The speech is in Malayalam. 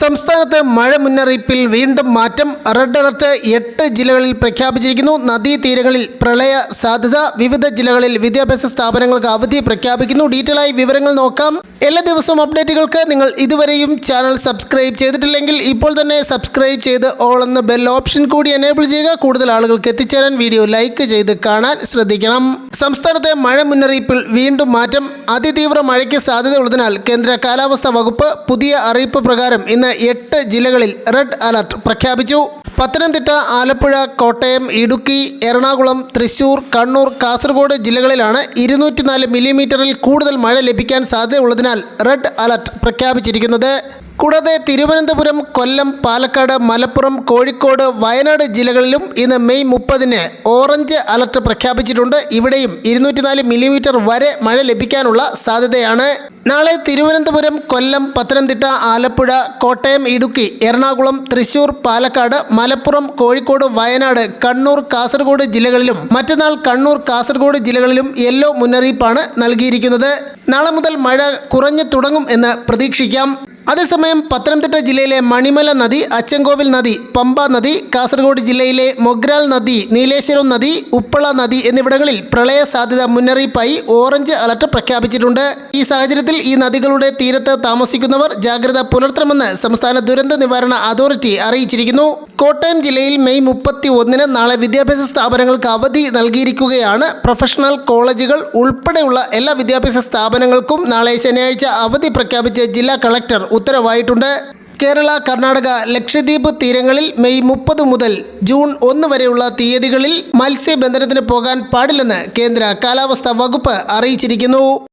സംസ്ഥാനത്തെ മഴ മുന്നറിയിപ്പിൽ വീണ്ടും മാറ്റം. റെഡ് അലർട്ട് 8 ജില്ലകളിൽ പ്രഖ്യാപിച്ചിരിക്കുന്നു. നദീതീരങ്ങളിൽ പ്രളയ സാധ്യത. വിവിധ ജില്ലകളിൽ വിദ്യാഭ്യാസ സ്ഥാപനങ്ങൾക്ക് അവധി പ്രഖ്യാപിക്കുന്നു. ഡീറ്റെയിൽ ആയി വിവരങ്ങൾ നോക്കാം. എല്ലാ ദിവസവും അപ്ഡേറ്റുകൾക്ക് നിങ്ങൾ ഇതുവരെയും ചാനൽ സബ്സ്ക്രൈബ് ചെയ്തിട്ടില്ലെങ്കിൽ ഇപ്പോൾ തന്നെ സബ്സ്ക്രൈബ് ചെയ്ത് ഓൾ എന്ന ബെൽ ഓപ്ഷൻ കൂടി എനേബിൾ ചെയ്യുക. കൂടുതൽ ആളുകൾക്ക് എത്തിച്ചേരാൻ വീഡിയോ ലൈക്ക് ചെയ്ത് കാണാൻ ശ്രദ്ധിക്കണം. സംസ്ഥാനത്തെ മഴ മുന്നറിയിപ്പിൽ വീണ്ടും മാറ്റം. അതിതീവ്ര മഴയ്ക്ക് സാധ്യതയുള്ളതിനാൽ കേന്ദ്ര കാലാവസ്ഥാ വകുപ്പ് പുതിയ അറിയിപ്പ് പ്രകാരം ഇന്ന് 8 ജില്ലകളിൽ റെഡ് അലർട്ട് പ്രഖ്യാപിച്ചു. പത്തനംതിട്ട, ആലപ്പുഴ, കോട്ടയം, ഇടുക്കി, എറണാകുളം, തൃശൂർ, കണ്ണൂർ, കാസർഗോഡ് ജില്ലകളിലാണ് 204 മില്ലിമീറ്ററിൽ കൂടുതൽ മഴ ലഭിക്കാൻ സാധ്യതയുള്ളതിനാൽ റെഡ് അലർട്ട് പ്രഖ്യാപിച്ചിരിക്കുന്നത്. കൂടാതെ തിരുവനന്തപുരം, കൊല്ലം, പാലക്കാട്, മലപ്പുറം, കോഴിക്കോട്, വയനാട് ജില്ലകളിലും ഇന്ന് മെയ് 30-ന് ഓറഞ്ച് അലർട്ട് പ്രഖ്യാപിച്ചിട്ടുണ്ട്. ഇവിടെയും 204 മില്ലിമീറ്റർ വരെ മഴ ലഭിക്കാനുള്ള സാധ്യതയാണ്. നാളെ തിരുവനന്തപുരം, കൊല്ലം, പത്തനംതിട്ട, ആലപ്പുഴ, കോട്ടയം, ഇടുക്കി, എറണാകുളം, തൃശൂർ, പാലക്കാട്, മലപ്പുറം, കോഴിക്കോട്, വയനാട്, കണ്ണൂർ, കാസർഗോഡ് ജില്ലകളിലും മറ്റന്നാൾ കണ്ണൂർ, കാസർഗോഡ് ജില്ലകളിലും യെല്ലോ മുന്നറിയിപ്പാണ് നൽകിയിരിക്കുന്നത്. നാളെ മുതൽ മഴ കുറഞ്ഞു തുടങ്ങും എന്ന് പ്രതീക്ഷിക്കാം. അതേസമയം പത്തനംതിട്ട ജില്ലയിലെ മണിമല നദി, അച്ചൻകോവിൽ നദി, പമ്പ നദി, കാസർഗോഡ് ജില്ലയിലെ മൊഗ്രാൽ നദി, നീലേശ്വരം നദി, ഉപ്പള നദി എന്നിവിടങ്ങളിൽ പ്രളയ സാധ്യത മുന്നറിയിപ്പായി ഓറഞ്ച് അലർട്ട് പ്രഖ്യാപിച്ചിട്ടുണ്ട്. ഈ സാഹചര്യത്തിൽ ഈ നദികളുടെ തീരത്ത് താമസിക്കുന്നവർ ജാഗ്രത പുലർത്തണമെന്ന് സംസ്ഥാന ദുരന്ത നിവാരണ അതോറിറ്റി അറിയിച്ചിരിക്കുന്നു. കോട്ടയം ജില്ലയിൽ മെയ് 31-ന് നാളെ വിദ്യാഭ്യാസ സ്ഥാപനങ്ങൾക്ക് അവധി നൽകിയിരിക്കുകയാണ്. പ്രൊഫഷണൽ കോളേജുകൾ ഉൾപ്പെടെയുള്ള എല്ലാ വിദ്യാഭ്യാസ സ്ഥാപനങ്ങൾക്കും നാളെ ശനിയാഴ്ച അവധി പ്രഖ്യാപിച്ച് ജില്ലാ കളക്ടർ ഉത്തരവായിട്ടുണ്ട്. കേരള, കർണാടക, ലക്ഷദ്വീപ് തീരങ്ങളിൽ മെയ് 30 മുതൽ ജൂൺ 1 വരെയുള്ള തീയതികളിൽ മത്സ്യബന്ധനത്തിന് പോകാൻ പാടില്ലെന്ന് കേന്ദ്ര കാലാവസ്ഥാ വകുപ്പ് അറിയിച്ചിരിക്കുന്നു.